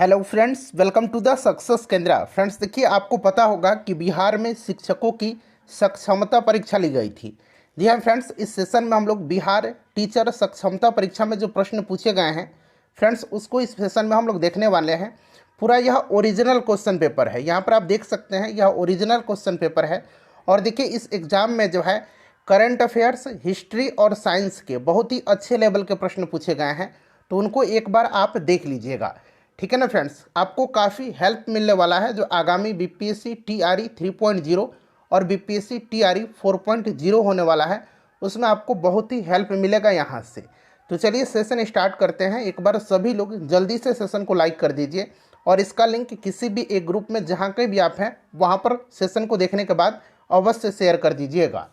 Hello friends, welcome to the success Kendra. Friends देखिए, आपको पता होगा कि बिहार में शिक्षकों की सक्षमता परीक्षा ली गई थी। जी हाँ फ्रेंड्स, इस सेशन में हम लोग बिहार टीचर सक्षमता परीक्षा में जो प्रश्न पूछे गए हैं फ्रेंड्स, उसको इस सेशन में हम लोग देखने वाले हैं। पूरा यह ओरिजिनल क्वेश्चन पेपर है। यहाँ पर आप देख सकते हैं, यह ओरिजिनल क्वेश्चन पेपर है। और देखिए, इस एग्ज़ाम में जो है करंट अफेयर्स, हिस्ट्री और साइंस के बहुत ही अच्छे लेवल के प्रश्न पूछे गए हैं, तो उनको एक बार आप देख लीजिएगा। ठीक है ना फ्रेंड्स, आपको काफ़ी हेल्प मिलने वाला है जो आगामी बीपीएससी टीआरई 3.0 और बीपीएससी टीआरई 4.0 होने वाला है, उसमें आपको बहुत ही हेल्प मिलेगा यहाँ से। तो चलिए सेशन स्टार्ट करते हैं। एक बार सभी लोग जल्दी से सेशन को लाइक कर दीजिए और इसका लिंक किसी भी एक ग्रुप में जहाँ कहीं भी आप हैं वहाँ पर सेशन को देखने के बाद अवश्य शेयर कर दीजिएगा।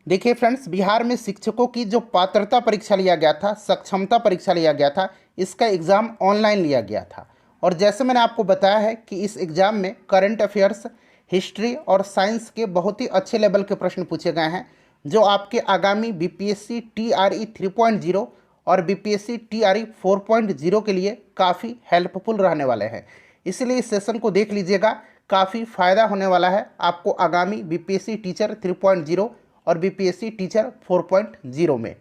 देखिए फ्रेंड्स, बिहार में शिक्षकों की जो पात्रता परीक्षा लिया गया था, सक्षमता परीक्षा लिया गया था, इसका एग्ज़ाम ऑनलाइन लिया गया था। और जैसे मैंने आपको बताया है कि इस एग्ज़ाम में करंट अफेयर्स, हिस्ट्री और साइंस के बहुत ही अच्छे लेवल के प्रश्न पूछे गए हैं, जो आपके आगामी बीपीएससी टीआरई 3.0 और बीपीएससी टीआरई 4.0 के लिए काफ़ी हेल्पफुल रहने वाले हैं। इसलिए इस सेशन को देख लीजिएगा, काफ़ी फ़ायदा होने वाला है आपको आगामी बीपीएससी टीचर 3.0 और बीपीएससी टीचर 4.0 में।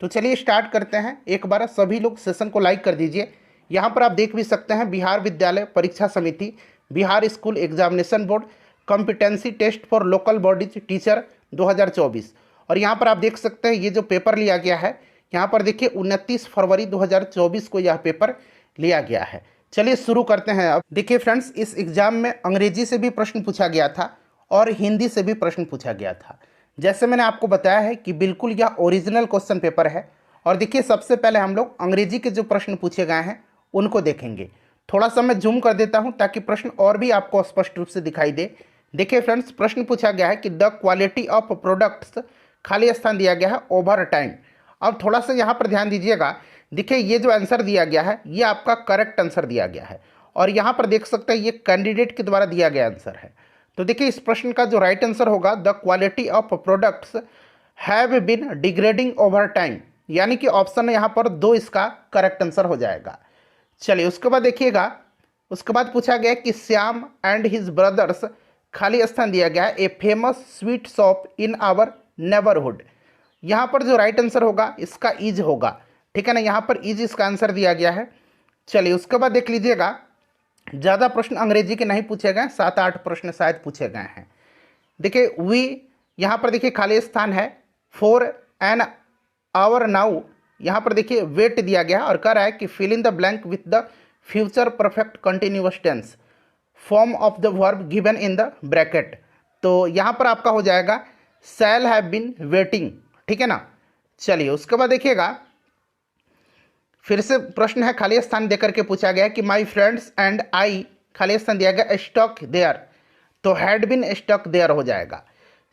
तो चलिए स्टार्ट करते हैं। एक बार सभी लोग सेशन को लाइक कर दीजिए। यहाँ पर आप देख भी सकते हैं, Bihar Vidyalaya Pariksha Samiti, Bihar school examination board, competency test for local bodies teacher 2024। और यहाँ पर आप देख सकते हैं ये जो पेपर लिया गया है, यहाँ पर देखिए 29 फरवरी 2024 को यह पेपर लिया गया है। चलिए शुरू करते हैं। अब देखिए फ्रेंड्स, इस एग्ज़ाम में अंग्रेजी से भी प्रश्न पूछा गया था और हिंदी से भी प्रश्न पूछा गया था। जैसे मैंने आपको बताया है कि बिल्कुल यह ओरिजिनल क्वेश्चन पेपर है। और देखिए, सबसे पहले हम लोग अंग्रेजी के जो प्रश्न पूछे गए हैं उनको देखेंगे। थोड़ा सा मैं जूम कर देता हूं ताकि प्रश्न और भी आपको स्पष्ट रूप से दिखाई दे। देखिए फ्रेंड्स, प्रश्न पूछा गया है कि द क्वालिटी ऑफ प्रोडक्ट्स, खाली स्थान दिया गया है ओवर टाइम। अब थोड़ा सा यहाँ पर ध्यान दीजिएगा। देखिए, ये जो आंसर दिया गया है ये आपका करेक्ट आंसर दिया गया है, और यहाँ पर देख सकते हैं ये कैंडिडेट के द्वारा दिया गया आंसर है। तो देखिए, इस प्रश्न का जो राइट आंसर होगा, the quality of products have been degrading over time, यानी कि ऑप्शन यहाँ पर 2 इसका करेक्ट आंसर हो जाएगा। चलिए उसके बाद देखिएगा, उसके बाद पूछा गया कि श्याम एंड हिज ब्रदर्स, खाली स्थान दिया गया है, a famous sweet shop in our neighbourhood. यहाँ पर जो राइट आंसर होगा इसका इज होगा। ठीक है ना, यहाँ पर इज इसका आंसर दिया गया है। चलिए उसके बाद देख लीजिएगा, ज़्यादा प्रश्न अंग्रेजी के नहीं पूछे गए, 7-8 प्रश्न शायद पूछे गए हैं। देखिए वी, यहाँ पर देखिए खाली स्थान है, फॉर एन आवर नाउ, यहाँ पर देखिए वेट दिया गया और कह रहा है कि fill in the blank with the future perfect continuous tense form of the verb given in the bracket. तो यहाँ पर आपका हो जाएगा शैल हैव बीन वेटिंग। ठीक है ना। चलिए उसके बाद देखिएगा, फिर से प्रश्न है, खाली स्थान देकर के पूछा गया कि माई फ्रेंड्स एंड आई, खाली स्थान दिया गया स्टक देयर, तो हैड बीन स्टक देयर हो जाएगा।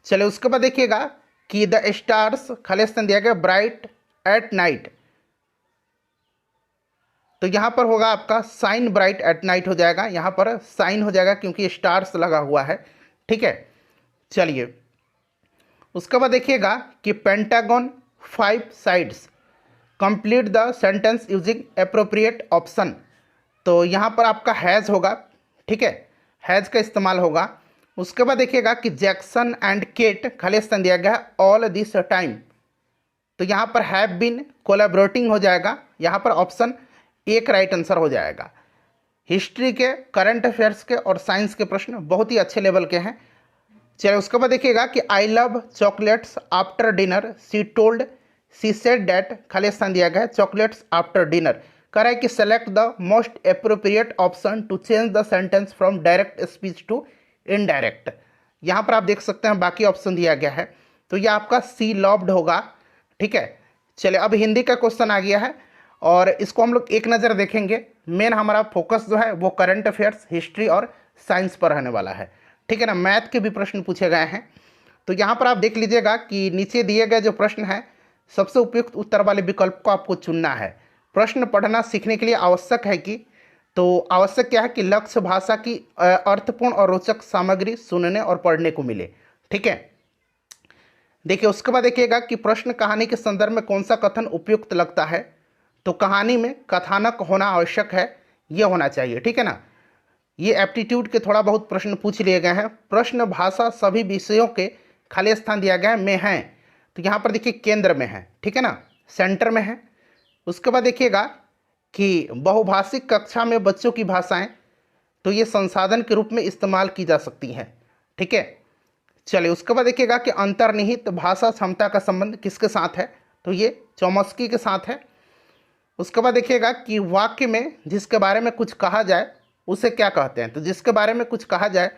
चलिए उसके बाद देखिएगा कि द स्टार्स, खाली स्थान दिया गया ब्राइट एट नाइट, तो यहाँ पर होगा आपका साइन ब्राइट एट नाइट हो जाएगा। यहाँ पर साइन हो जाएगा क्योंकि स्टार्स लगा हुआ है। ठीक है। चलिए उसके बाद देखिएगा कि pentagon 5 sides, complete the sentence using appropriate option, तो यहाँ पर आपका हैज़ होगा। ठीक है, हैज़ का इस्तेमाल होगा। उसके बाद देखिएगा कि जैक्सन एंड केट, खाली स्थान दिया गया है ऑल दिस टाइम, तो यहाँ पर हैव बीन कोलैबोरेटिंग हो जाएगा। यहाँ पर ऑप्शन एक राइट आंसर हो जाएगा। हिस्ट्री के, करंट अफेयर्स के और साइंस के प्रश्न बहुत ही अच्छे लेवल के हैं। चलिए उसके बाद देखिएगा कि I love chocolates after dinner, C told, she said that, खाली स्थान दिया गया है चॉकलेट्स आफ्टर डिनर। कह रहा है कि select the most appropriate option to change the sentence from direct speech to indirect. यहाँ पर आप देख सकते हैं बाकी ऑप्शन दिया गया है, तो यह आपका सी लव्ड होगा। ठीक है। चलिए अब हिंदी का क्वेश्चन आ गया है और इसको हम लोग एक नज़र देखेंगे। मेन हमारा फोकस जो है वो करंट अफेयर्स, हिस्ट्री और साइंस पर रहने वाला है। ठीक है ना। मैथ के भी प्रश्न पूछे गए हैं। तो यहाँ पर आप देख लीजिएगा कि नीचे दिए गए जो प्रश्न है, सबसे उपयुक्त उत्तर वाले विकल्प को आपको चुनना है। प्रश्न पढ़ना सीखने के लिए आवश्यक है कि, तो आवश्यक क्या है कि लक्ष्य भाषा की अर्थपूर्ण और रोचक सामग्री सुनने और पढ़ने को मिले। ठीक है। देखिए उसके बाद देखिएगा कि प्रश्न कहानी के संदर्भ में कौन सा कथन उपयुक्त लगता है, तो कहानी में कथानक होना आवश्यक है, ये होना चाहिए, ठीक है ना। ये एप्टीट्यूड के थोड़ा बहुत प्रश्न पूछ लिए गए हैं। प्रश्न भाषा सभी विषयों के खाली स्थान दिया गया है में है, तो यहाँ पर देखिए केंद्र में है, ठीक है ना, सेंटर में है। उसके बाद देखिएगा कि बहुभाषिक कक्षा में बच्चों की भाषाएं, तो ये संसाधन के रूप में इस्तेमाल की जा सकती हैं, ठीक है। चलिए उसके बाद देखिएगा कि अंतर्निहित भाषा क्षमता का संबंध किसके साथ है, तो ये चॉम्स्की के साथ है। उसके बाद देखिएगा कि वाक्य में जिसके बारे में कुछ कहा जाए उसे क्या कहते हैं, तो जिसके बारे में कुछ कहा जाए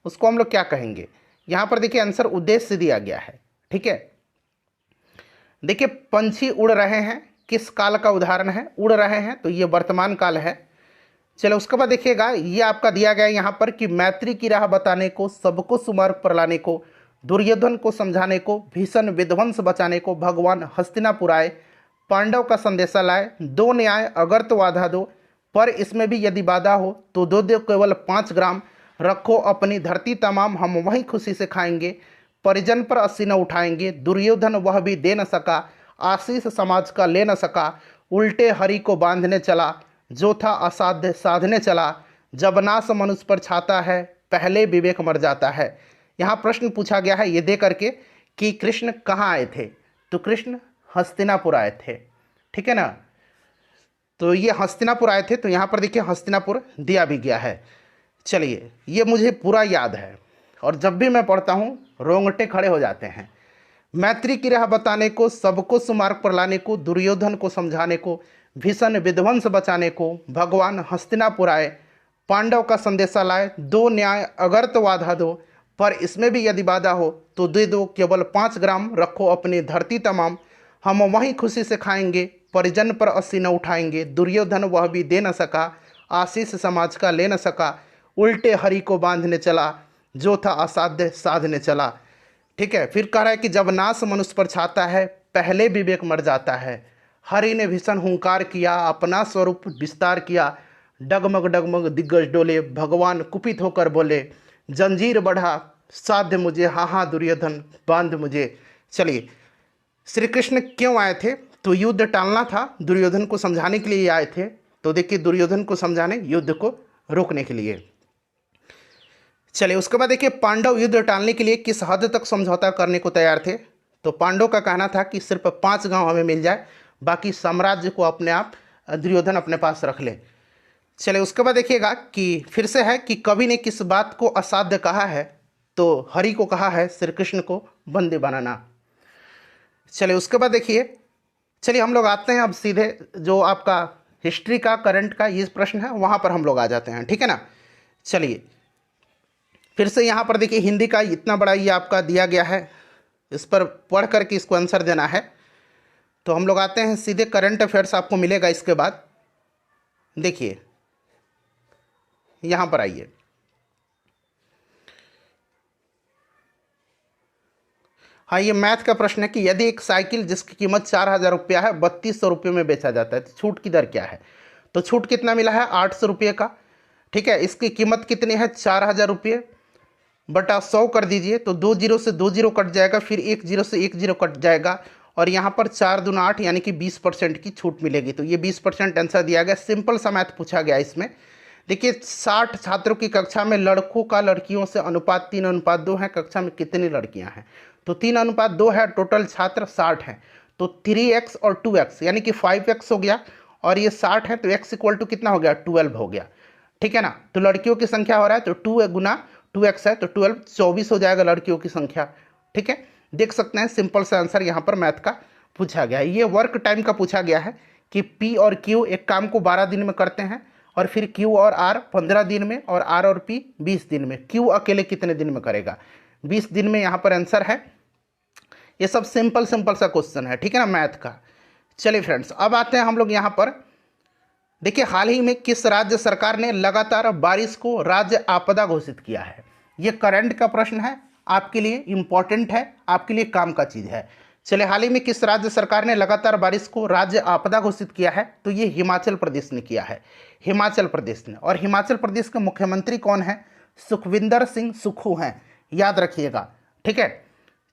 उसको हम लोग क्या कहेंगे। यहाँ पर देखिए आंसर उद्देश्य दिया गया है, ठीक है। देखिए पंछी उड़ रहे हैं किस काल का उदाहरण है, उड़ रहे हैं, तो ये वर्तमान काल है। चलो उसके बाद देखिएगा ये आपका दिया गया है यहाँ पर कि मैत्री की राह बताने को, सबको सुमार्ग पर लाने को, दुर्योधन को समझाने को, भीषण विध्वंस बचाने को, भगवान हस्तिनापुर आए, पांडव का संदेशा लाए, दो न्याय अगर तो बाधा दो, पर इसमें भी यदि बाधा हो तो दो दो केवल 5 ग्राम, रखो अपनी धरती तमाम हम वहीं खुशी से खाएंगे, परिजन पर अस्सी न उठाएंगे, दुर्योधन वह भी दे न सका, आशीष समाज का ले न सका, उल्टे हरि को बांधने चला, जो था असाध्य साधने चला, जब नाश मनुष्य पर छाता है, पहले विवेक मर जाता है। यहाँ प्रश्न पूछा गया है ये दे करके कि कृष्ण कहाँ आए थे, तो कृष्ण हस्तिनापुर आए थे, ठीक है ना। तो ये हस्तिनापुर आए थे, तो यहाँ पर देखिए हस्तिनापुर दिया भी गया है। चलिए ये मुझे पूरा याद है और जब भी मैं पढ़ता हूँ रोंगटे खड़े हो जाते हैं। मैत्री की राह बताने को, सबको सुमार्ग पर लाने को, दुर्योधन को समझाने को, भीषण विध्वंस बचाने को, भगवान हस्तिनापुर आए, पांडव का संदेशा लाए, दो न्याय अगर तो बाधा दो, पर इसमें भी यदि बाधा हो तो दे दो केवल 5 ग्राम, रखो अपनी धरती तमाम हम वहीं खुशी से खाएंगे, परिजन पर अस्सी न उठाएंगे, दुर्योधन वह भी दे न सका, आशीष समाज का ले न सका, उल्टे हरि को बांधने चला, जो था असाध्य साधने चला, ठीक है। फिर कह रहा है कि जब नाश मनुष्य पर छाता है, पहले विवेक मर जाता है, हरि ने भीषण हुंकार किया, अपना स्वरूप विस्तार किया, डगमग डगमग दिग्गज डोले, भगवान कुपित होकर बोले, जंजीर बढ़ा साध्य मुझे, हाँ हाँ दुर्योधन बांध मुझे। चलिए श्री कृष्ण क्यों आए थे, तो युद्ध टालना था, दुर्योधन को समझाने के लिए आए थे। तो देखिए दुर्योधन को समझाने, युद्ध को रोकने के लिए। चलिए उसके बाद देखिए पांडव युद्ध टालने के लिए किस हद तक समझौता करने को तैयार थे, तो पांडव का कहना था कि सिर्फ 5 गांव हमें मिल जाए, बाकी साम्राज्य को अपने आप दुर्योधन अपने पास रख ले। चलिए उसके बाद देखिएगा कि फिर से है कि कवि ने किस बात को असाध्य कहा है, तो हरि को कहा है श्री कृष्ण को बंदी बनाना। चलिए उसके बाद देखिए, चलिए हम लोग आते हैं अब सीधे जो आपका हिस्ट्री का करंट का ये प्रश्न है वहाँ पर हम लोग आ जाते हैं, ठीक है ना। चलिए फिर से यहाँ पर देखिए हिंदी का इतना बड़ा ये आपका दिया गया है, इस पर पढ़ करके इसको आंसर देना है। तो हम लोग आते हैं सीधे करंट अफेयर्स आपको मिलेगा इसके बाद। देखिए यहाँ पर आइए, हाँ ये मैथ का प्रश्न है कि यदि एक साइकिल जिसकी कीमत 4000 रुपया है 3200 रुपये में बेचा जाता है तो छूट की दर क्या है, तो छूट कितना मिला है 800 रुपये का, ठीक है। इसकी कीमत कितनी है 4000 रुपये बटा 100 कर दीजिए, तो 2 जीरो से 2 जीरो कट जाएगा, फिर 1 जीरो से 1 जीरो कट जाएगा, और यहाँ पर 4 दूना 8 यानी कि 20% की छूट मिलेगी। तो ये 20% आंसर दिया गया। सिंपल सा मैथ पूछा गया इसमें। देखिए 60 छात्रों की कक्षा में लड़कों का लड़कियों से अनुपात 3:2 है, कक्षा में कितनी लड़कियां हैं, तो 3:2 है, टोटल छात्र 60 हैं, तो 3x और 2x यानी कि 5x हो गया, और ये 60 है तो x इक्वल टू कितना हो गया 12 हो गया, ठीक है ना। तो लड़कियों की संख्या हो रहा है तो 2 गुना 2x है तो 12 24 हो जाएगा लड़कियों की संख्या, ठीक है। देख सकते हैं सिंपल सा आंसर यहाँ पर मैथ का पूछा गया है। ये वर्क टाइम का पूछा गया है कि P और Q एक काम को 12 दिन में करते हैं, और फिर Q और R 15 दिन में, और R और P 20 दिन में। Q अकेले कितने दिन में करेगा, 20 दिन में यहाँ पर आंसर है। ये सब सिंपल सा क्वेश्चन है, ठीक है ना, मैथ का। चलिए फ्रेंड्स अब आते हैं हम लोग यहाँ पर। देखिए हाल ही में किस राज्य सरकार ने लगातार बारिश को राज्य आपदा घोषित किया है। ये करंट का प्रश्न है, आपके लिए इंपॉर्टेंट है, आपके लिए काम का चीज़ है। चलिए हाल ही में किस राज्य सरकार ने लगातार बारिश को राज्य आपदा घोषित किया है, तो ये हिमाचल प्रदेश ने किया है, हिमाचल प्रदेश ने। और हिमाचल प्रदेश के मुख्यमंत्री कौन है, सुखविंदर सिंह सुक्खू हैं, याद रखिएगा, ठीक है।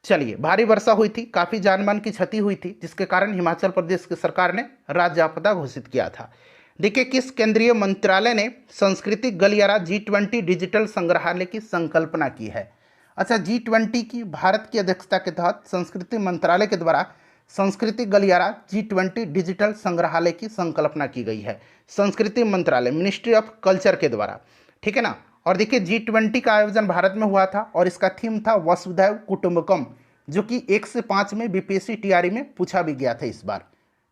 चलिए भारी वर्षा हुई थी, काफ़ी जानमाल की क्षति हुई थी, जिसके कारण हिमाचल प्रदेश की सरकार ने राज्य आपदा घोषित किया था। देखिए, किस केंद्रीय मंत्रालय ने संस्कृति गलियारा G20 डिजिटल संग्रहालय की संकल्पना की है? अच्छा, G20 की भारत की अध्यक्षता के तहत संस्कृति मंत्रालय के द्वारा संस्कृति गलियारा G20 डिजिटल संग्रहालय की संकल्पना की गई है। संस्कृति मंत्रालय, मिनिस्ट्री ऑफ कल्चर के द्वारा, ठीक है ना। और देखिए, G20 का आयोजन भारत में हुआ था और इसका थीम था वसुधैव कुटुंबकम, जो कि 1 से 5 में बीपीएससी टीआरई में पूछा भी गया था इस बार,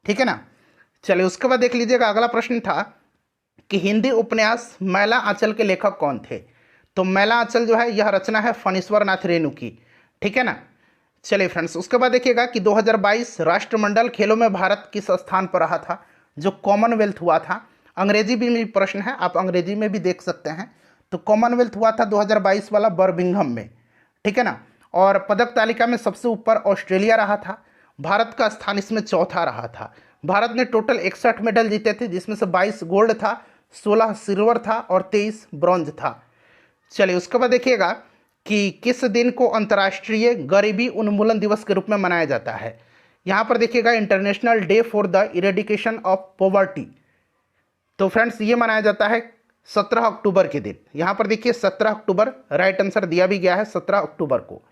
ठीक है ना। चलिए, उसके बाद देख लीजिएगा, अगला प्रश्न था कि हिंदी उपन्यास मैला आंचल के लेखक कौन थे? तो मैला आंचल जो है यह रचना है फणीश्वर नाथ रेणु की, ठीक है ना। चलिए फ्रेंड्स, उसके बाद देखिएगा कि 2022 राष्ट्रमंडल खेलों में भारत किस स्थान पर रहा था, जो कॉमनवेल्थ हुआ था। अंग्रेजी भी प्रश्न है, आप अंग्रेजी में भी देख सकते हैं। तो कॉमनवेल्थ हुआ था 2022 वाला बर्मिंघम में, ठीक है ना। और पदक तालिका में सबसे ऊपर ऑस्ट्रेलिया रहा था। भारत का स्थान इसमें चौथा रहा था। भारत ने टोटल 61 मेडल जीते थे, जिसमें से 22 गोल्ड था, 16 सिल्वर था और 23 ब्रॉन्ज था। चलिए, उसके बाद देखिएगा कि किस दिन को अंतर्राष्ट्रीय गरीबी उन्मूलन दिवस के रूप में मनाया जाता है। यहाँ पर देखिएगा, international day for the eradication of poverty. तो फ्रेंड्स, ये मनाया जाता है 17 अक्टूबर के दिन। यहाँ पर देखिए 17 अक्टूबर राइट आंसर दिया भी गया है, 17 अक्टूबर को।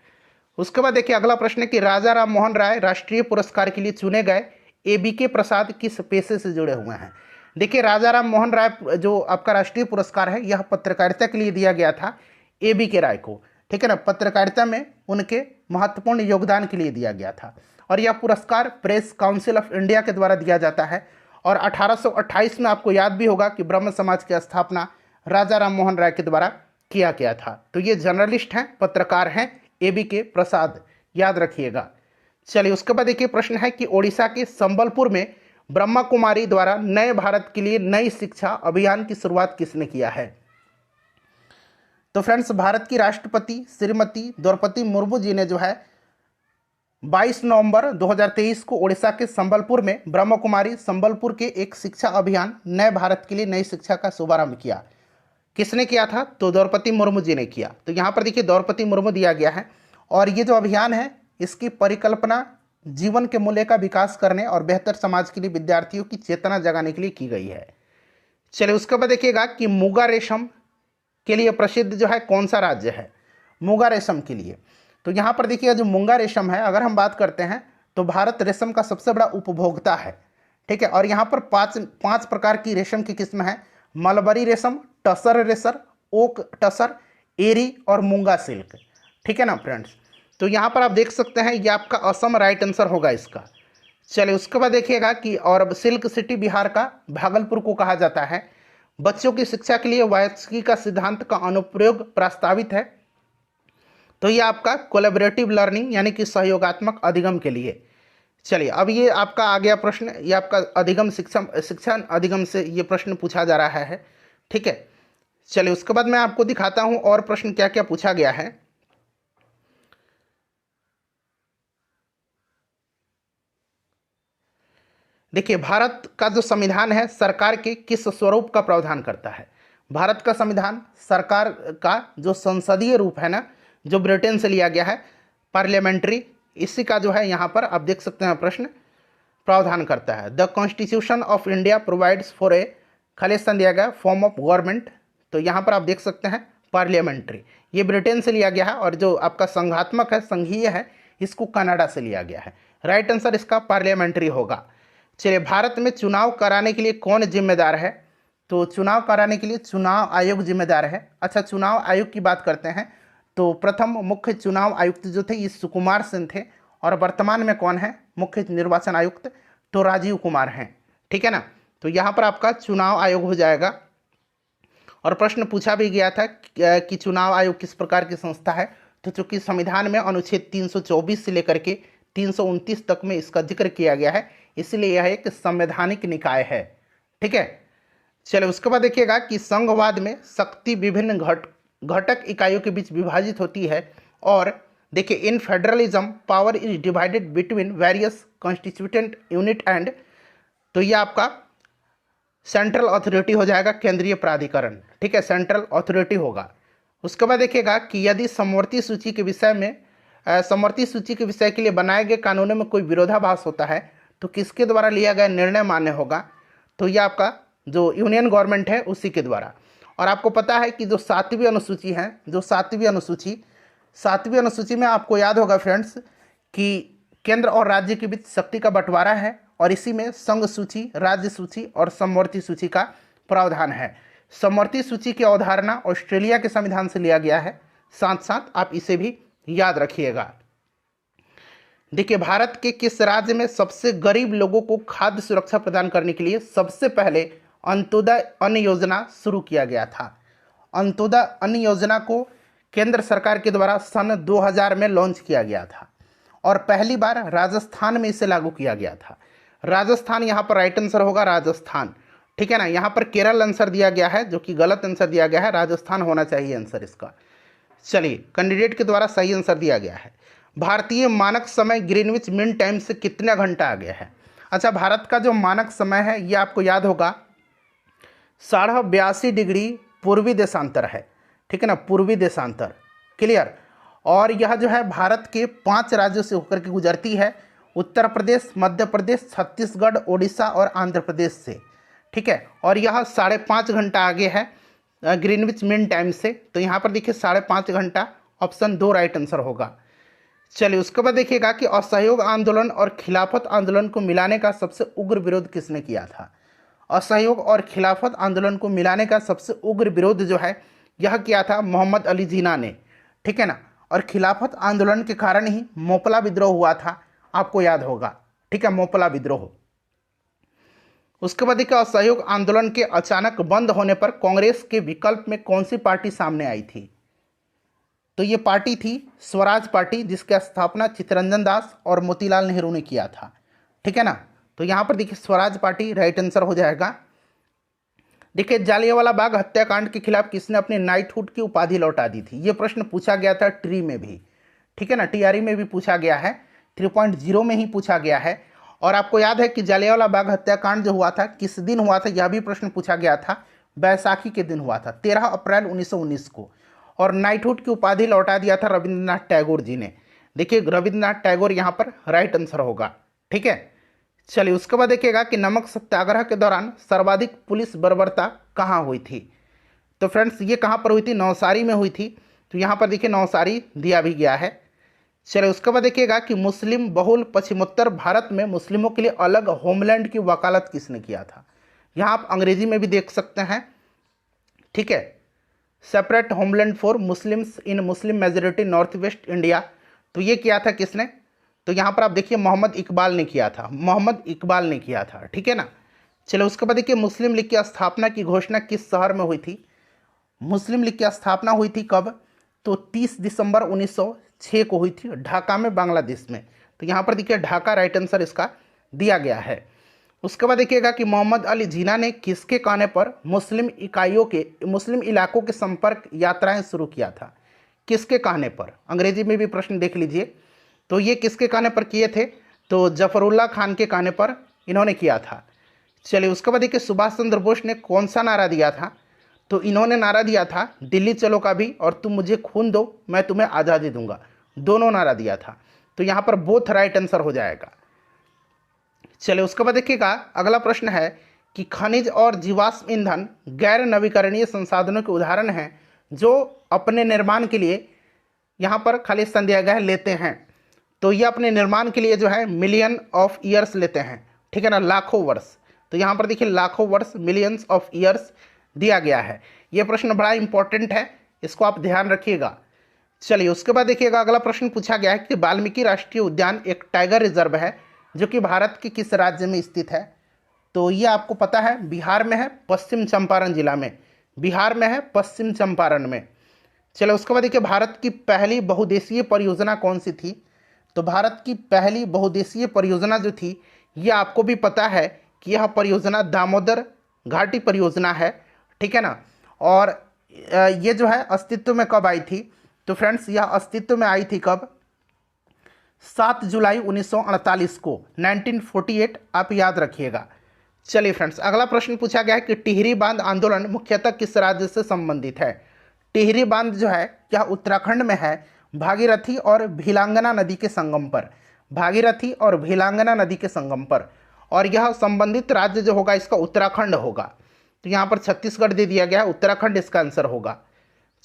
उसके बाद देखिए, अगला प्रश्न है कि राजा राम मोहन राय राष्ट्रीय पुरस्कार के लिए चुने गए ABK प्रसाद किस पेशे से जुड़े हुए हैं? देखिए, राजा राम मोहन राय जो आपका राष्ट्रीय पुरस्कार है, यह पत्रकारिता के लिए दिया गया था ABK राय को, ठीक है ना। पत्रकारिता में उनके महत्वपूर्ण योगदान के लिए दिया गया था और यह पुरस्कार प्रेस काउंसिल ऑफ इंडिया के द्वारा दिया जाता है। और 1828 में आपको याद भी होगा कि ब्रह्म समाज की स्थापना राजा राम मोहन राय के द्वारा किया गया था। तो ये जर्नलिस्ट हैं, पत्रकार हैं, ABK प्रसाद, याद रखिएगा। चलिए, उसके बाद देखिए, प्रश्न है कि ओडिशा के संबलपुर में ब्रह्मा कुमारी द्वारा नए भारत के लिए नई शिक्षा अभियान की शुरुआत किसने किया है? तो फ्रेंड्स, भारत की राष्ट्रपति श्रीमती द्रौपदी मुर्मू जी ने जो है 22 नवंबर 2023 को ओडिशा के संबलपुर में ब्रह्मा कुमारी संबलपुर के एक शिक्षा अभियान नए भारत के लिए नई शिक्षा का शुभारंभ किया। किसने किया था? तो द्रौपदी मुर्मू जी ने किया। तो यहाँ पर देखिए, द्रौपदी मुर्मू दिया गया है। और ये जो अभियान है, इसकी परिकल्पना जीवन के मूल्य का विकास करने और बेहतर समाज के लिए विद्यार्थियों की चेतना जगाने के लिए की गई है। चलिए, उसके बाद देखिएगा कि मुगा रेशम के लिए प्रसिद्ध जो है कौन सा राज्य है? मुगा रेशम के लिए। तो यहाँ पर देखिएगा, जो मुगा रेशम है, अगर हम बात करते हैं तो भारत रेशम का सबसे बड़ा उपभोक्ता है, ठीक है। और यहाँ पर पांच प्रकार की रेशम की किस्म है: मलबरी रेशम, टसर रेशम, ओक टसर, एरी और मूंगा सिल्क, ठीक है ना फ्रेंड्स। तो यहाँ पर आप देख सकते हैं, ये आपका असम राइट आंसर होगा इसका। चलिए, उसके बाद देखिएगा कि और सिल्क सिटी बिहार का भागलपुर को कहा जाता है। बच्चों की शिक्षा के लिए वायस्की का सिद्धांत का अनुप्रयोग प्रस्तावित है। तो ये आपका कोलैबोरेटिव लर्निंग यानी कि सहयोगात्मक अधिगम के लिए। चलिए, अब ये आपका आ गया प्रश्न, ये आपका अधिगम शिक्षा अधिगम से ये प्रश्न पूछा जा रहा है, ठीक है। चलिए, उसके बाद मैं आपको दिखाता हूँ और प्रश्न क्या क्या पूछा गया है। देखिए, भारत का जो संविधान है सरकार के किस स्वरूप का प्रावधान करता है? भारत का संविधान सरकार का जो संसदीय रूप है ना, जो ब्रिटेन से लिया गया है, पार्लियामेंट्री, इसी का जो है यहाँ पर आप देख सकते हैं प्रश्न प्रावधान करता है। The constitution of India provides for a, Khalistan दिया गया, फॉर्म ऑफ गवर्नमेंट। तो यहाँ पर आप देख सकते हैं पार्लियामेंट्री, ये ब्रिटेन से लिया गया है। और जो आपका संघात्मक है, संघीय है, इसको कनाडा से लिया गया है। राइट आंसर इसका पार्लियामेंट्री होगा। चलिए, भारत में चुनाव कराने के लिए कौन जिम्मेदार है? तो चुनाव कराने के लिए चुनाव आयोग जिम्मेदार है। अच्छा, चुनाव आयोग की बात करते हैं तो प्रथम मुख्य चुनाव आयुक्त जो थे ये सुकुमार सेन थे। और वर्तमान में कौन है मुख्य निर्वाचन आयुक्त? तो राजीव कुमार हैं, ठीक है ना। तो यहाँ पर आपका चुनाव आयोग हो जाएगा। और प्रश्न पूछा भी गया था कि चुनाव आयोग किस प्रकार की संस्था है। तो चूंकि संविधान में अनुच्छेद 324 से लेकर के 329 तक में इसका जिक्र किया गया है, इसलिए यह एक संवैधानिक निकाय है, ठीक है। चलिए, उसके बाद देखिएगा कि संघवाद में शक्ति विभिन्न घटक इकाइयों के बीच विभाजित होती है। और देखिए, in federalism power is divided between various constituent unit and, तो ये आपका सेंट्रल अथॉरिटी हो जाएगा, केंद्रीय प्राधिकरण, ठीक है, सेंट्रल अथॉरिटी होगा। उसके बाद देखिएगा कि यदि समवर्ती सूची के विषय में समवर्ती सूची के विषय के लिए बनाए गए कानूनों में कोई विरोधाभास होता है तो किसके द्वारा लिया गया निर्णय मान्य होगा? तो यह आपका जो यूनियन गवर्नमेंट है उसी के द्वारा। और आपको पता है कि जो 7वीं अनुसूची है, जो 7वीं अनुसूची में आपको याद होगा फ्रेंड्स कि केंद्र और राज्य के बीच शक्ति का बंटवारा है, और इसी में संघ सूची, राज्य सूची और समवर्ती सूची का प्रावधान है। समवर्ती सूची की अवधारणा ऑस्ट्रेलिया के संविधान से लिया गया है, साथ साथ आप इसे भी याद रखिएगा। देखिए, भारत के किस राज्य में सबसे गरीब लोगों को खाद्य सुरक्षा प्रदान करने के लिए सबसे पहले अंत्योदय अन्न योजना शुरू किया गया था? अंत्योदय अन्न योजना को केंद्र सरकार के द्वारा सन 2000 में लॉन्च किया गया था, और पहली बार राजस्थान में इसे लागू किया गया था। राजस्थान यहाँ पर राइट आंसर होगा, राजस्थान, ठीक है ना। यहाँ पर केरल आंसर दिया गया है, जो कि गलत आंसर दिया गया है, राजस्थान होना चाहिए आंसर इसका। चलिए, कैंडिडेट के द्वारा सही आंसर दिया गया है। भारतीय मानक समय ग्रीनविच मीन टाइम से कितना घंटा आगे है? अच्छा, भारत का जो मानक समय है ये आपको याद होगा 82.5 डिग्री पूर्वी देशांतर है, ठीक है ना, पूर्वी देशांतर, क्लियर। और यह जो है भारत के 5 राज्यों से होकर के गुजरती है, उत्तर प्रदेश, मध्य प्रदेश, छत्तीसगढ़, ओडिशा और आंध्र प्रदेश से, ठीक है। और यह 5.5 घंटा आगे है ग्रीनविच मीन टाइम से, तो यहाँ पर देखिए 5.5 घंटा, ऑप्शन 2 राइट आंसर होगा। चलिए, उसके बाद देखिएगा कि असहयोग आंदोलन और खिलाफत आंदोलन को मिलाने का सबसे उग्र विरोध किसने किया था? असहयोग और खिलाफत आंदोलन को मिलाने का सबसे उग्र विरोध जो है यह किया था मोहम्मद अली जिन्ना ने, ठीक है ना। और खिलाफत आंदोलन के कारण ही मोपला विद्रोह हुआ था, आपको याद होगा, ठीक है, मोपला विद्रोह। उसके बाद देखिए, असहयोग आंदोलन के अचानक बंद होने पर कांग्रेस के विकल्प में कौन सी पार्टी सामने आई थी? तो ये पार्टी थी स्वराज पार्टी, जिसकी स्थापना चित्तरंजन दास और मोतीलाल नेहरू ने किया था, ठीक है ना। तो यहाँ पर देखिए स्वराज पार्टी राइट आंसर हो जाएगा। देखिए, जालियांवाला बाग हत्याकांड के खिलाफ किसने अपनी नाइटहुड की उपाधि लौटा दी थी? ये प्रश्न पूछा गया था ट्री में भी, ठीक है ना, टीआरई में भी पूछा गया है, 3.0 में ही पूछा गया है। और आपको याद है कि जालियांवाला बाग हत्याकांड जो हुआ था किस दिन हुआ था, यह भी प्रश्न पूछा गया था, बैसाखी के दिन हुआ था, 13 अप्रैल 1919 को। और नाइटहुड की उपाधि लौटा दिया था रविंद्रनाथ टैगोर जी ने। देखिए, रविंद्रनाथ टैगोर यहाँ पर राइट आंसर होगा, ठीक है। चलिए, उसके बाद देखिएगा कि नमक सत्याग्रह के दौरान सर्वाधिक पुलिस बर्बरता कहाँ हुई थी? तो फ्रेंड्स, ये कहाँ पर हुई थी? नवसारी में हुई थी, तो यहाँ पर देखिए नवसारी दिया भी गया है। चलिए, उसके बाद देखिएगा कि मुस्लिम बहुल पश्चिमोत्तर भारत में मुस्लिमों के लिए अलग होमलैंड की वकालत किसने किया था? यहाँ आप अंग्रेजी में भी देख सकते हैं, ठीक है, separate homeland for Muslims in Muslim majority north west India. तो ये किया था किसने? तो यहाँ पर आप देखिए मोहम्मद इकबाल ने किया था, मोहम्मद इकबाल ने किया था, ठीक है ना। चलो, उसके बाद देखिए मुस्लिम लीग की स्थापना की घोषणा किस शहर में हुई थी? मुस्लिम लीग की स्थापना हुई थी कब? तो 30 दिसंबर 1906 को हुई थी, ढाका में, बांग्लादेश में। तो यहाँ पर देखिए ढाका राइट आंसर इसका दिया गया है। उसके बाद देखिएगा कि मोहम्मद अली जिन्ना ने किसके कहने पर मुस्लिम इलाकों के संपर्क यात्राएं शुरू किया था? किसके कहने पर? अंग्रेजी में भी प्रश्न देख लीजिए। तो ये किसके कहने पर किए थे? तो जफरुल्लाह खान के कहने पर इन्होंने किया था। चलिए, उसके बाद देखिए सुभाष चंद्र बोस ने कौन सा नारा दिया था? तो इन्होंने नारा दिया था दिल्ली चलो का भी, और तुम मुझे खून दो मैं तुम्हें आज़ादी दूंगा, दोनों नारा दिया था। तो यहाँ पर बोथ राइट आंसर हो जाएगा। चलिए, उसके बाद देखिएगा अगला प्रश्न है कि खनिज और जीवाश्म ईंधन गैर नवीकरणीय संसाधनों के उदाहरण हैं जो अपने निर्माण के लिए यहाँ पर खाली संदेहागह लेते हैं। तो ये अपने निर्माण के लिए जो है मिलियन ऑफ ईयर्स लेते हैं, ठीक है ना, लाखों वर्ष। तो यहाँ पर देखिए लाखों वर्ष, मिलियंस ऑफ ईयर्स दिया गया है। ये प्रश्न बड़ा इंपॉर्टेंट है, इसको आप ध्यान रखिएगा। चलिए, उसके बाद देखिएगा अगला प्रश्न पूछा गया है कि वाल्मीकि राष्ट्रीय उद्यान एक टाइगर रिजर्व है जो कि भारत के किस राज्य में स्थित है? तो ये आपको पता है बिहार में है, पश्चिम चंपारण जिला में, बिहार में है, पश्चिम चंपारण में। चलो, उसके बाद देखिए भारत की पहली बहुउद्देशीय परियोजना कौन सी थी? तो भारत की पहली बहुउद्देशीय परियोजना जो थी ये आपको भी पता है कि यह परियोजना दामोदर घाटी परियोजना है, ठीक है ना। और ये जो है अस्तित्व में कब आई थी? तो फ्रेंड्स, यह अस्तित्व में आई थी कब? 7 जुलाई 1948 को, 1948, आप याद रखिएगा। चलिए फ्रेंड्स, अगला प्रश्न पूछा गया है कि टिहरी बांध आंदोलन मुख्यतः किस राज्य से संबंधित है? टिहरी बांध जो है यह उत्तराखंड में है, भागीरथी और भीलांगना नदी के संगम पर, भागीरथी और भीलांगना नदी के संगम पर। और यह संबंधित राज्य जो होगा इसका उत्तराखंड होगा। तो यहाँ पर छत्तीसगढ़ दे दिया गया है, उत्तराखंड इसका आंसर होगा।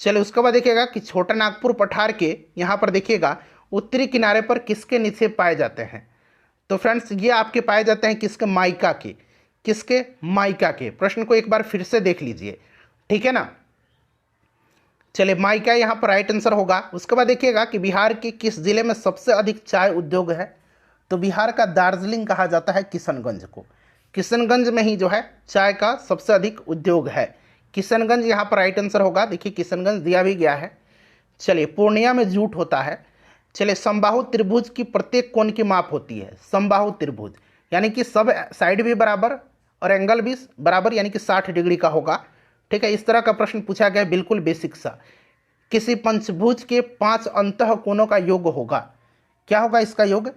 चलिए उसके बाद देखिएगा कि छोटा नागपुर पठार के यहाँ पर देखिएगा उत्तरी किनारे पर किसके निक्षेप पाए जाते हैं। तो फ्रेंड्स ये आपके पाए जाते हैं किसके, माइका के। किसके, माइका के। प्रश्न को एक बार फिर से देख लीजिए, ठीक है ना। चलिए माइका यहाँ पर राइट आंसर होगा। उसके बाद देखिएगा कि बिहार के किस जिले में सबसे अधिक चाय उद्योग है। तो बिहार का दार्जिलिंग कहा जाता है किशनगंज को। किशनगंज में ही जो है चाय का सबसे अधिक उद्योग है। किशनगंज यहाँ पर राइट आंसर होगा। देखिए किशनगंज दिया भी गया है। चलिए पूर्णिया में जूट होता है। चलिए समबाहु त्रिभुज की प्रत्येक कोण की माप होती है। समबाहु त्रिभुज यानी कि सब साइड भी बराबर और एंगल भी बराबर, यानी कि 60 डिग्री का होगा। ठीक है, इस तरह का प्रश्न पूछा गया, बिल्कुल बेसिक सा। किसी पंचभुज के 5 अंतः कोणों का योग होगा। क्या होगा इसका योग?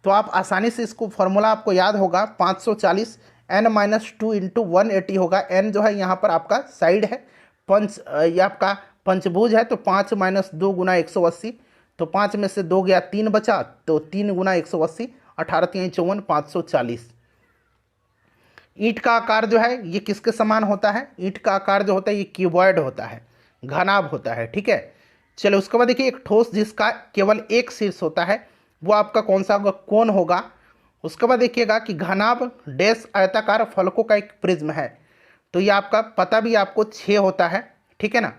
तो आप आसानी से इसको फॉर्मूला आपको याद होगा, 540 n-2 इंटू 180 होगा। n जो है यहाँ पर आपका साइड है, ये आपका पंचभुज है, तो 5 - 2 गुना 180, तो 5 में से 2 गया, 3 बचा, तो 3 गुना 180, 18 3 54, 540। ईंट का आकार जो है ये किसके समान होता है? ईंट का आकार जो होता है ये क्यूबॉइड होता है, घनाभ होता है। ठीक है, चलो उसके बाद देखिए एक ठोस जिसका केवल एक शीर्ष होता है वो आपका कौन सा होगा? कोन होगा। उसके बाद देखिएगा कि घनाभ डैश आयताकार फलकों का एक प्रिज्म है। तो ये आपका पता भी आपको 6 होता है, ठीक है ना,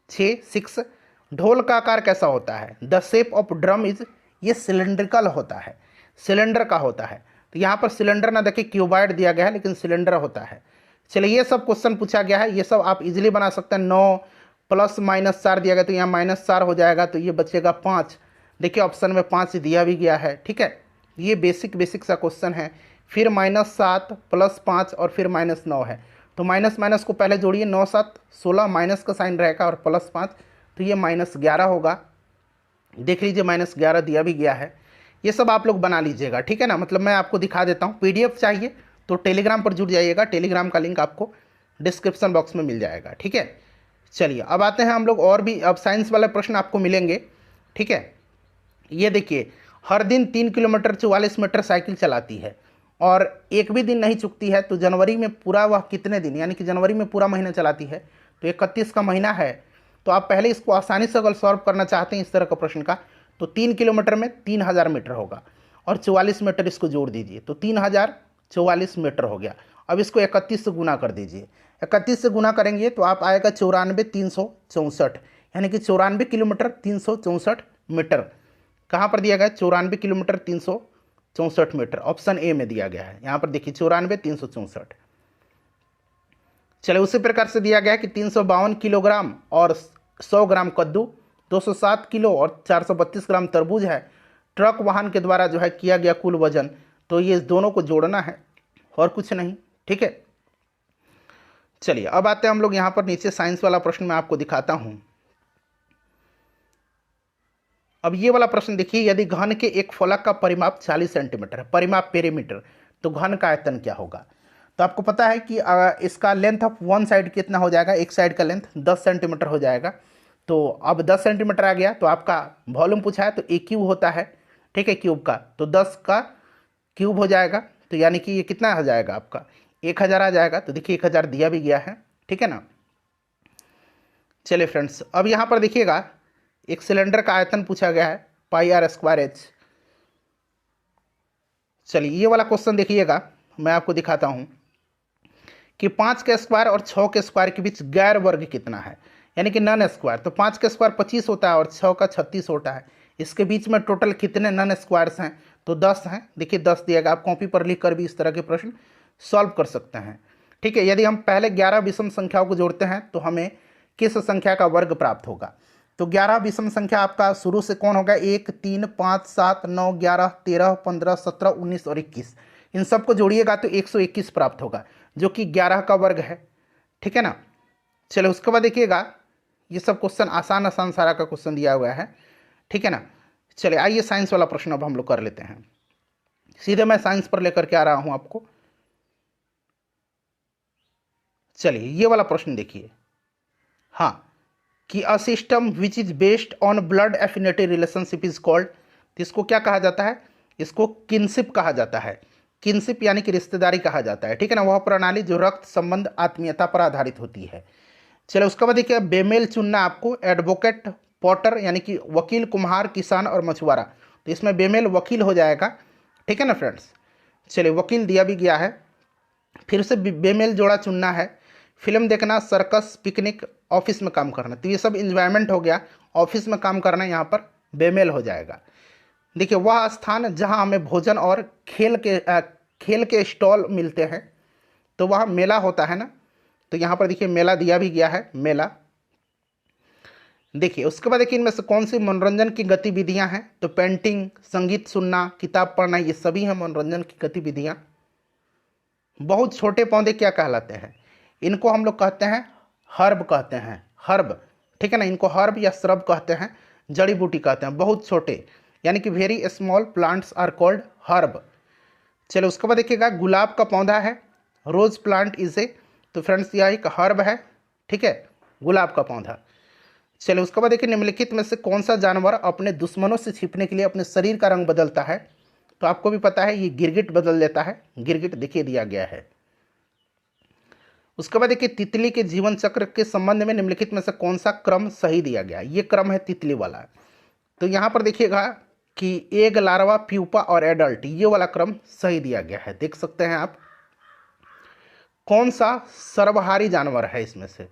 6। ढोल का आकार कैसा होता है? The shape of drum is, ये सिलेंड्रिकल होता है, सिलेंडर का होता है। तो यहाँ पर सिलेंडर ना देखिए क्यूबॉइड दिया गया है, लेकिन सिलेंडर होता है। चलिए ये सब क्वेश्चन पूछा गया है, ये सब आप इजीली बना सकते हैं। 9 + -4 दिया गया तो यहाँ -4 हो जाएगा, तो ये बचेगा 5। देखिए ऑप्शन में 5 दिया भी गया है। ठीक है, ये बेसिक सा क्वेश्चन है। फिर -7 + 5 और फिर -9 है, तो माइनस को पहले जोड़िए, 9 7 16, माइनस का साइन रहेगा और +5, तो ये -11 होगा। देख लीजिए -11 दिया भी गया है। ये सब आप लोग बना लीजिएगा, ठीक है ना। मतलब मैं आपको दिखा देता हूँ। PDF चाहिए तो टेलीग्राम पर जुड़ जाइएगा, टेलीग्राम का लिंक आपको डिस्क्रिप्शन बॉक्स में मिल जाएगा। ठीक है, चलिए अब आते हैं हम लोग और भी, अब साइंस वाले प्रश्न आपको मिलेंगे। ठीक है, ये देखिए हर दिन 3 किलोमीटर 44 मीटर साइकिल चलाती है और एक भी दिन नहीं चुकती है, तो जनवरी में पूरा वह कितने दिन, यानी कि जनवरी में पूरा महीना चलाती है, तो 31 का महीना है। तो आप पहले इसको आसानी से अगर सॉल्व करना चाहते हैं इस तरह का प्रश्न का, तो 3 किलोमीटर में 3000 मीटर होगा और 44 मीटर इसको जोड़ दीजिए, तो 3044 मीटर हो गया। अब इसको 31 से गुना कर दीजिए, 31 से गुना करेंगे तो आप आएगा 94,364, यानी कि 94 किलोमीटर 364 मीटर। कहाँ पर दिया गया? 94 किलोमीटर 364 मीटर, ऑप्शन ए में दिया गया है। यहाँ पर देखिए 94,364। चले उसी प्रकार से दिया गया है कि 352 किलोग्राम और 100 ग्राम कद्दू, 207 किलो और 432 ग्राम तरबूज है। ट्रक वाहन के द्वारा जो है किया गया कुल वजन, तो ये दोनों को जोड़ना है और कुछ नहीं। ठीक है, चलिए अब आते हैं हम लोग यहाँ पर नीचे साइंस वाला प्रश्न मैं आपको दिखाता हूँ। अब ये वाला प्रश्न देखिए, यदि घन के एक फलक का परिमाप 40 सेंटीमीटर है, परिमाप पेरीमीटर, तो घन का आयतन क्या होगा? तो आपको पता है कि इसका लेंथ ऑफ वन साइड कितना हो जाएगा? एक साइड का लेंथ 10 सेंटीमीटर हो जाएगा। तो अब 10 सेंटीमीटर आ गया, तो आपका वॉल्यूम पूछा है तो ए क्यूब होता है। ठीक है, क्यूब का, तो 10 का क्यूब हो जाएगा, तो यानी कि ये कितना आ जाएगा आपका? 1000 आ जाएगा। तो देखिए 1000 दिया भी गया है, ठीक है ना। चलिए फ्रेंड्स, अब यहाँ पर देखिएगा एक सिलेंडर का आयतन पूछा गया है, πr²h। चलिए ये वाला क्वेश्चन देखिएगा, मैं आपको दिखाता हूँ कि 5 के स्क्वायर और 6 के स्क्वायर के बीच गैर वर्ग कितना है, यानी कि नन स्क्वायर। तो 5 के स्क्वायर 25 होता है और 6 का 36 होता है। इसके बीच में टोटल कितने नन स्क्वायर्स हैं? तो 10 हैं। देखिए 10 दिया गया, आप कॉपी पर लिख कर भी इस तरह के प्रश्न सॉल्व कर सकते हैं। ठीक है, यदि हम पहले 11 विषम संख्याओं को जोड़ते हैं तो हमें किस संख्या का वर्ग प्राप्त होगा? तो 11 विषम संख्या आपका शुरू से कौन होगा? 1 3 5 7 9 11 13 15 17 19 और 21। इन सबको जोड़िएगा तो 121 प्राप्त होगा, जो कि 11 का वर्ग है। ठीक है ना। चलो उसके बाद देखिएगा, ये सब क्वेश्चन आसान सारा का क्वेश्चन दिया हुआ है। ठीक है ना। चलिए आइए साइंस वाला प्रश्न अब हम लोग कर लेते हैं। सीधे मैं साइंस पर लेकर के आ रहा हूं आपको। चलिए ये वाला प्रश्न देखिए, हाँ, कि a system which is based on blood affinity relationship is called. इसको क्या कहा जाता है? इसको किनशिप कहा जाता है। किनशिप यानी कि रिश्तेदारी कहा जाता है, ठीक है ना। वह प्रणाली जो रक्त संबंध आत्मीयता पर आधारित होती है। चलो उसके बाद देखिए बेमेल चुनना आपको एडवोकेट, पॉटर यानी कि वकील, कुम्हार, किसान और मछुआरा। तो इसमें बेमेल वकील हो जाएगा, ठीक है ना फ्रेंड्स। चलिए वकील दिया भी गया है। फिर से बेमेल जोड़ा चुनना है। फिल्म देखना, सर्कस, पिकनिक, ऑफिस में काम करना। तो ये सब इन्वायरमेंट हो गया, ऑफिस में काम करना यहाँ पर बेमेल हो जाएगा। देखिए वह स्थान जहाँ हमें भोजन और खेल के स्टॉल मिलते हैं, तो वह मेला होता है ना। तो यहाँ पर देखिए मेला दिया भी गया है, मेला। देखिए उसके बाद देखिए इनमें से कौन सी मनोरंजन की गतिविधियां हैं। तो पेंटिंग, संगीत सुनना, किताब पढ़ना, ये सभी हैं मनोरंजन की गतिविधियां। बहुत छोटे पौधे क्या कहलाते हैं? इनको हम लोग कहते हैं हर्ब कहते हैं, हर्ब, ठीक है ना। इनको हर्ब या श्रब कहते हैं, जड़ी बूटी कहते हैं। बहुत छोटे यानी कि very small plants are called herb. चलो उसके बाद देखिएगा गुलाब का पौधा है, रोज प्लांट इज ए। तो फ्रेंड्स यह एक हर्ब है, ठीक है, गुलाब का पौधा। चलिए उसके बाद देखिए निम्नलिखित में से कौन सा जानवर अपने दुश्मनों से छिपने के लिए अपने शरीर का रंग बदलता है? तो आपको भी पता है ये गिरगिट बदल देता है, गिरगिट देखिए दिया गया है। उसके बाद देखिए तितली के जीवन चक्र के संबंध में निम्नलिखित में से कौन सा क्रम सही दिया गया? ये क्रम है तितली वाला। तो यहाँ पर देखिएगा कि एग, लार्वा, प्यूपा और एडल्ट, ये वाला क्रम सही दिया गया है, देख सकते हैं आप। कौन सा सर्वहारी जानवर है इसमें से?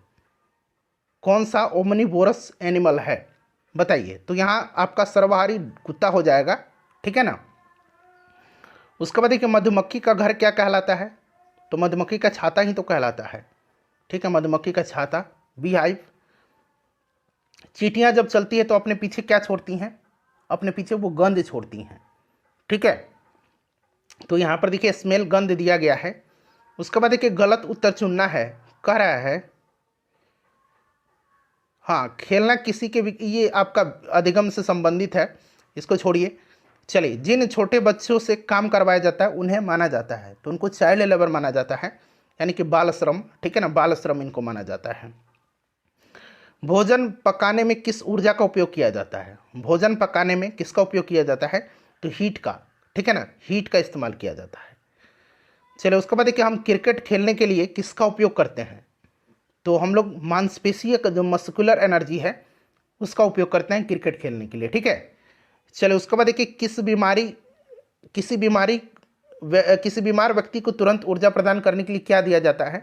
कौन सा ओमनीवोरस एनिमल है बताइए? तो यहाँ आपका सर्वहारी कुत्ता हो जाएगा, ठीक है ना। उसके बाद देखिए मधुमक्खी का घर क्या कहलाता है? तो मधुमक्खी का छाता ही तो कहलाता है, ठीक है, मधुमक्खी का छाता, बी हाइव। चींटियां जब चलती है तो अपने पीछे क्या छोड़ती हैं? अपने पीछे वो गंध छोड़ती हैं, ठीक है। तो यहाँ पर देखिए स्मेल, गंध दिया गया है। उसके बाद देखिए गलत उत्तर चुनना है, कह रहा है हाँ खेलना किसी के भी, ये आपका अधिगम से संबंधित है, इसको छोड़िए। चलिए जिन छोटे बच्चों से काम करवाया जाता है उन्हें माना जाता है, तो उनको चाइल्ड लेबर माना जाता है, यानी कि बाल श्रम, ठीक है ना, बाल श्रम इनको माना जाता है। भोजन पकाने में किस ऊर्जा का उपयोग किया जाता है? भोजन पकाने में किसका उपयोग किया जाता है? तो हीट का, ठीक है ना, हीट का इस्तेमाल किया जाता है। चलिए उसके बाद देखिए हम क्रिकेट खेलने के लिए किसका उपयोग करते हैं? तो हम लोग मांसपेशीय का जो मस्कुलर एनर्जी है उसका उपयोग करते हैं क्रिकेट खेलने के लिए, ठीक है। चलो उसके बाद देखिए किसी बीमार व्यक्ति को तुरंत ऊर्जा प्रदान करने के लिए क्या दिया जाता है?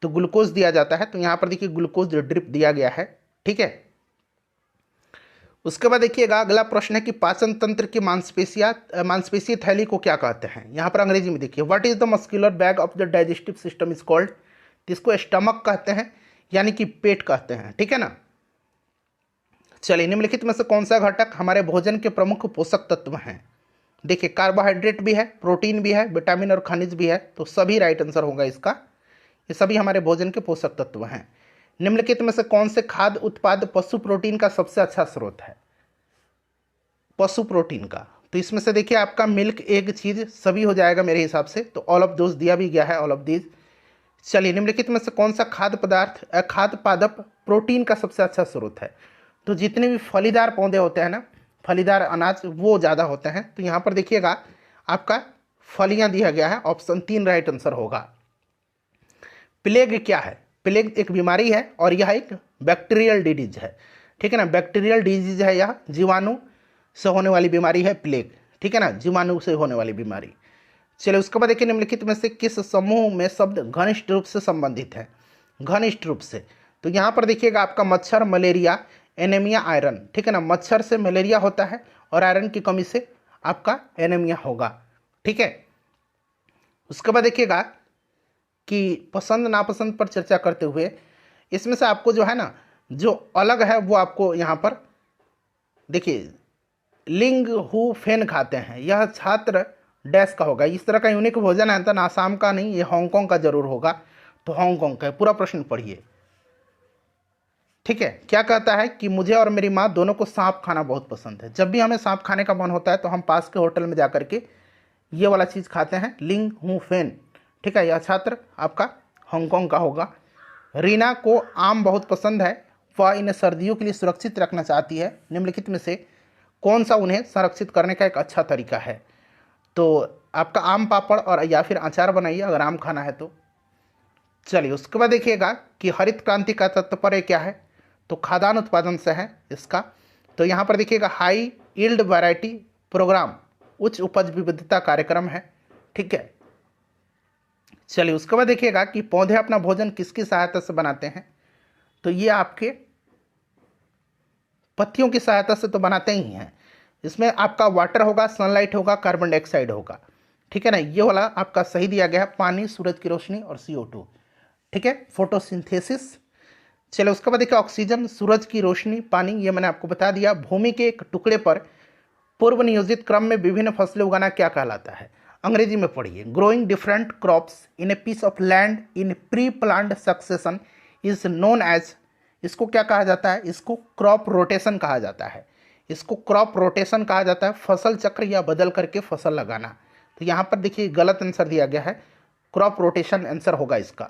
तो ग्लूकोज दिया जाता है। तो यहाँ पर देखिए ग्लूकोज ड्रिप दिया गया है, ठीक है। उसके बाद देखिएगा अगला प्रश्न है कि पाचन तंत्र की मांसपेशीय थैली को क्या कहते हैं? यहाँ पर अंग्रेजी में देखिए what is the muscular bag of the digestive system is called. इसको स्टमक कहते हैं, यानी कि पेट कहते हैं, ठीक है ना। चलिए निम्नलिखित में से कौन सा घटक हमारे भोजन के प्रमुख पोषक तत्व हैं? देखिए कार्बोहाइड्रेट भी है, प्रोटीन भी है, विटामिन और खनिज भी है, तो सभी राइट आंसर होगा इसका। ये सभी हमारे भोजन के पोषक तत्व हैं। निम्नलिखित में से कौन से खाद्य उत्पाद पशु प्रोटीन का सबसे अच्छा स्रोत है? पशु प्रोटीन का, तो इसमें से देखिए आपका मिल्क, एग, चीज सभी हो जाएगा मेरे हिसाब से। तो ऑल ऑफ दोज दिया भी गया है, ऑल ऑफ दीज। चलिए निम्नलिखित में से कौन सा खाद्य पादप प्रोटीन का सबसे अच्छा स्रोत है? तो जितने भी फलीदार पौधे होते हैं ना, फलीदार अनाज, वो ज़्यादा होते हैं। तो यहाँ पर देखिएगा आपका फलियाँ दिया गया है, ऑप्शन 3 राइट आंसर होगा। प्लेग क्या है? प्लेग एक बीमारी है और यह एक बैक्टीरियल डिजीज है, ठीक है ना, बैक्टीरियल डिजीज है, यह जीवाणु से होने वाली बीमारी है प्लेग, ठीक है ना, जीवाणु से होने वाली बीमारी। चलिए उसके बाद देखिए निम्नलिखित में से किस समूह में शब्द घनिष्ठ रूप से संबंधित है? घनिष्ठ रूप से, तो यहाँ पर देखिएगा आपका मच्छर, मलेरिया, एनीमिया, आयरन, ठीक है ना। मच्छर से मलेरिया होता है और आयरन की कमी से आपका एनीमिया होगा, ठीक है। उसके बाद देखिएगा कि पसंद नापसंद पर चर्चा करते हुए इसमें से आपको जो है ना, जो अलग है वो आपको यहाँ पर देखिए लिंग हु फेन खाते हैं, यह छात्र डैश का होगा। इस तरह का यूनिक भोजन है तो आसाम का नहीं, ये हांगकांग का जरूर होगा, तो हांगकांग का है। पूरा प्रश्न पढ़िए, ठीक है। क्या कहता है कि मुझे और मेरी माँ दोनों को सांप खाना बहुत पसंद है। जब भी हमें सांप खाने का मन होता है तो हम पास के होटल में जाकर के ये वाला चीज़ खाते हैं, लिंग हु फेन, ठीक है। यह छात्र आपका हांगकांग का होगा। रीना को आम बहुत पसंद है, वह इन्हें सर्दियों के लिए सुरक्षित रखना चाहती है। निम्नलिखित में से कौन सा उन्हें संरक्षित करने का एक अच्छा तरीका है? तो आपका आम पापड़ और या फिर अचार बनाइए अगर आम खाना है तो। चलिए उसके बाद देखिएगा कि हरित क्रांति का तात्पर्य क्या है, तो खाद्यान्न उत्पादन से है इसका। तो यहाँ पर देखिएगा हाई यील्ड वैरायटी प्रोग्राम, उच्च उपज विविधता कार्यक्रम है, ठीक है। चलिए उसके बाद देखिएगा कि पौधे अपना भोजन किसकी सहायता से बनाते हैं, तो ये आपके पत्तियों की सहायता से तो बनाते ही हैं। इसमें आपका वाटर होगा, सनलाइट होगा, कार्बन डाइऑक्साइड होगा, ठीक है ना। ये वाला आपका सही दिया गया है, पानी, सूरज की रोशनी और CO2, ठीक है, फोटोसिंथेसिस। चलो उसके बाद देखिए ऑक्सीजन, सूरज की रोशनी, पानी, ये मैंने आपको बता दिया। भूमि के एक टुकड़े पर पूर्व नियोजित क्रम में विभिन्न फसलें उगाना क्या कहलाता है, अंग्रेजी में पढ़िए। Growing different crops in a piece of land in pre planned succession is known as, इसको क्या कहा जाता है, इसको क्रॉप रोटेशन कहा जाता है। इसको क्रॉप रोटेशन कहा जाता है, फसल चक्र या बदल करके फसल लगाना। तो यहाँ पर देखिए गलत आंसर दिया गया है, क्रॉप रोटेशन आंसर होगा इसका।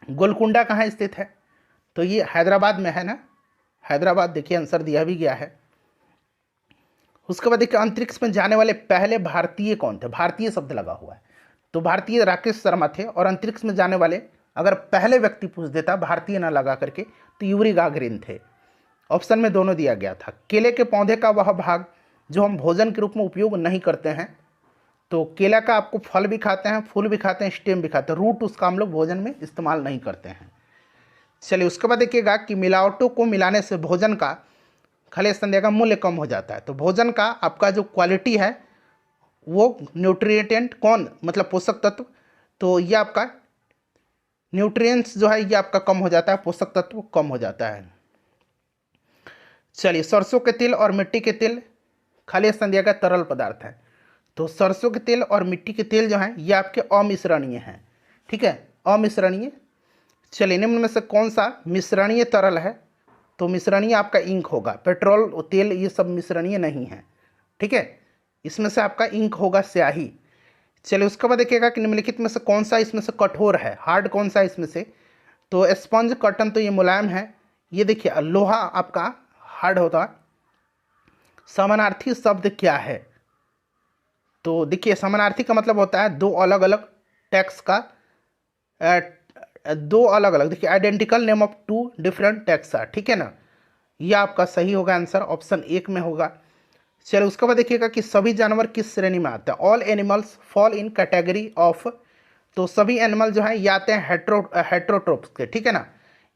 गोलकुंडा कहाँ स्थित है, तो ये हैदराबाद में है ना, हैदराबाद देखिए आंसर दिया भी गया है। उसके बाद देखिए अंतरिक्ष में जाने वाले पहले भारतीय कौन थे, भारतीय शब्द लगा हुआ है, तो भारतीय राकेश शर्मा थे। और अंतरिक्ष में जाने वाले अगर पहले व्यक्ति पूछ देता भारतीय ना लगा करके तो यूरी गागरिन थे। ऑप्शन में दोनों दिया गया था। केले के पौधे का वह भाग जो हम भोजन के रूप में उपयोग नहीं करते हैं, तो केला का आपको फल भी खाते हैं, फूल भी खाते हैं, स्टेम भी खाते हैं, रूट उसका हम लोग भोजन में इस्तेमाल नहीं करते हैं। चलिए उसके बाद देखिएगा कि मिलावटों को मिलाने से भोजन का खले संध्या का मूल्य कम हो जाता है। तो भोजन का आपका जो क्वालिटी है वो न्यूट्रिएंट कौन, मतलब पोषक तत्व, तो ये आपका न्यूट्रिएंट्स जो है ये आपका कम हो जाता है, पोषक तत्व कम हो जाता है। चलिए सरसों के तेल और मिट्टी के तेल खाली संध्या का तरल पदार्थ है। तो सरसों के तेल और मिट्टी के तेल जो हैं ये आपके अमिश्रणीय हैं, ठीक है, अमिश्रणीय। चलिए निम्न में से कौन सा मिश्रणीय तरल है, तो मिश्रणीय आपका इंक होगा। पेट्रोल तेल ये सब मिश्रणीय नहीं है, ठीक है, इसमें से आपका इंक होगा स्याही। चलिए उसके बाद देखिएगा कि निम्नलिखित में से कौन सा इसमें से कठोर है, हार्ड कौन सा इसमें से, तो स्पंज, कॉटन, तो ये मुलायम है। ये देखिए लोहा आपका हार्ड होता। समानार्थी शब्द क्या है, तो देखिए समानार्थी का मतलब होता है दो अलग अलग टेक्स्ट का, दो अलग अलग, देखिए identical name of two different text, ठीक है ना। यह आपका सही होगा आंसर, ऑप्शन 1 में होगा। चलिए उसके बाद देखिएगा कि सभी जानवर किस श्रेणी में आते हैं, all animals fall in category of, तो सभी एनिमल जो है ये आते हैं हेट्रोट्रोप्स के, ठीक है ना,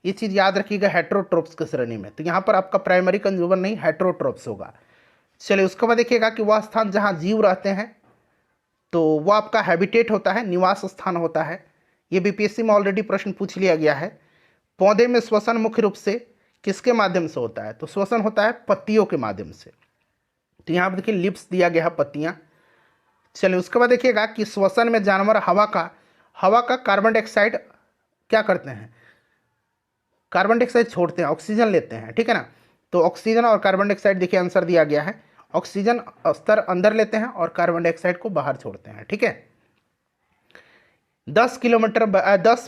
ये चीज़ याद रखिएगा, हेट्रोट्रोप्स की श्रेणी में। तो यहाँ पर आपका प्राइमरी कंज्यूमर नहीं, हेट्रोट्रोप्स होगा। चलिए उसके बाद देखिएगा कि वह स्थान जहाँ जीव रहते हैं तो वह आपका हैबिटेट होता है, निवास स्थान होता है। ये BPSC में ऑलरेडी प्रश्न पूछ लिया गया है। पौधे में श्वसन मुख्य रूप से किसके माध्यम से होता है, तो श्वसन होता है पत्तियों के माध्यम से। तो यहाँ पर देखिए लिप्स दिया गया है, पत्तियाँ। चलिए उसके बाद देखिएगा कि श्वसन में जानवर हवा का कार्बन डाइऑक्साइड क्या करते हैं, कार्बन डाइऑक्साइड छोड़ते हैं, ऑक्सीजन लेते हैं, ठीक है ना। तो ऑक्सीजन और कार्बन डाइऑक्साइड देखिए आंसर दिया गया है, ऑक्सीजन स्तर अंदर लेते हैं और कार्बन डाइऑक्साइड को बाहर छोड़ते हैं, ठीक है। 10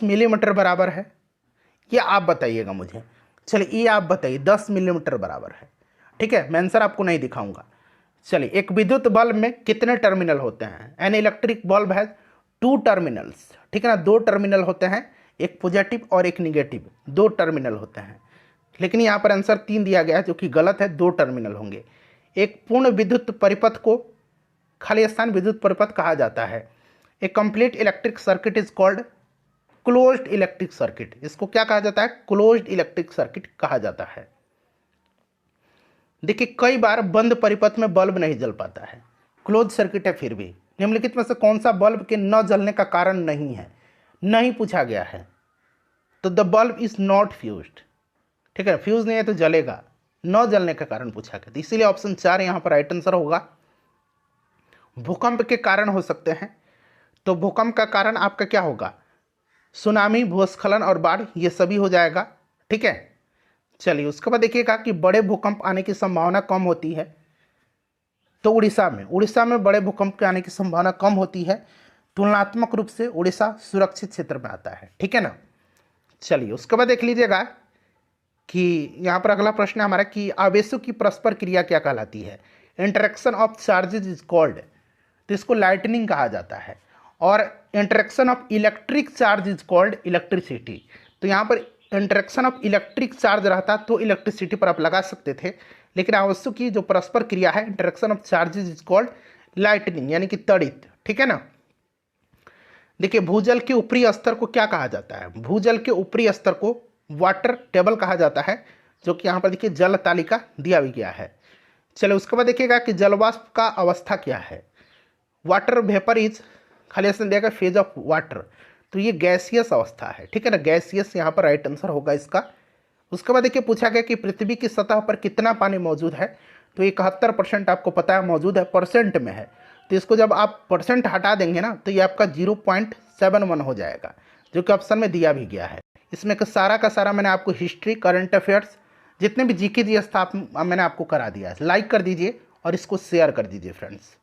मिलीमीटर बराबर है, ये आप बताइएगा मुझे। चलिए ये आप बताइए 10 मिलीमीटर बराबर है, ठीक है, मैं आंसर आपको नहीं दिखाऊंगा। चलिए एक विद्युत बल्ब में कितने टर्मिनल होते हैं, an electric bulb has 2 terminals, ठीक है ना, 2 टर्मिनल होते हैं, एक पॉजिटिव और एक निगेटिव, 2 टर्मिनल होते हैं। लेकिन यहाँ पर आंसर 3 दिया गया है जो कि गलत है, 2 टर्मिनल होंगे। एक पूर्ण विद्युत परिपथ को खाली स्थान विद्युत परिपथ कहा जाता है। A complete electric circuit is called closed electric circuit, इसको क्या कहा जाता है, क्लोज्ड इलेक्ट्रिक सर्किट कहा जाता है। देखिए कई बार बंद परिपथ में बल्ब नहीं जल पाता है, क्लोज सर्किट है फिर भी। निम्नलिखित में से कौन सा बल्ब के न जलने का कारण नहीं है, नहीं पूछा गया है, तो the bulb is not fused, ठीक है, फ्यूज नहीं है तो जलेगा, न जलने का कारण पूछा गया, तो इसीलिए ऑप्शन 4 यहाँ पर राइट आंसर होगा। भूकंप के कारण हो सकते हैं, तो भूकंप का कारण आपका क्या होगा, सुनामी, भूस्खलन और बाढ़, ये सभी हो जाएगा, ठीक है। चलिए उसके बाद देखिएगा कि बड़े भूकंप आने की संभावना कम होती है, तो उड़ीसा में बड़े भूकंप के आने की संभावना कम होती है, तुलनात्मक रूप से उड़ीसा सुरक्षित क्षेत्र में आता है, ठीक है ना। चलिए उसके बाद देख लीजिएगा कि यहाँ पर अगला प्रश्न है हमारा कि आवेशों की परस्पर क्रिया क्या कहलाती है, interaction of charges is called, तो इसको लाइटनिंग कहा जाता है। और interaction of electric charge is called electricity. तो यहाँ पर इंटरेक्शन ऑफ इलेक्ट्रिक चार्ज रहता तो इलेक्ट्रिसिटी पर आप लगा सकते थे, लेकिन आवश्यक की जो परस्पर क्रिया है interaction of charges is called lightning, यानी कि तड़ित। ठीक है ना। देखिए भूजल के ऊपरी स्तर को क्या कहा जाता है? भूजल के ऊपरी स्तर को वाटर टेबल कहा जाता है, जो कि यहाँ पर देखिए जल तालिका दिया भी गया है। चलो उसके बाद देखिएगा कि जलवाष्प का अवस्था क्या है। वाटर वेपर इज, खाली ऑप्शन दिया गया फेज ऑफ वाटर, तो ये गैसियस अवस्था है। ठीक है ना, गैसियस यहाँ पर राइट आंसर होगा इसका। उसके बाद देखिए पूछा गया कि पृथ्वी की सतह पर कितना पानी मौजूद है, तो 71% आपको पता है मौजूद है, परसेंट में है। तो इसको जब आप परसेंट हटा देंगे ना तो ये आपका 0.71 हो जाएगा, जो कि ऑप्शन में दिया भी गया है। इसमें का सारा मैंने आपको हिस्ट्री, करंट अफेयर्स, जितने भी जीके जीएस था मैंने आपको करा दिया है। लाइक कर दीजिए और इसको शेयर कर दीजिए फ्रेंड्स।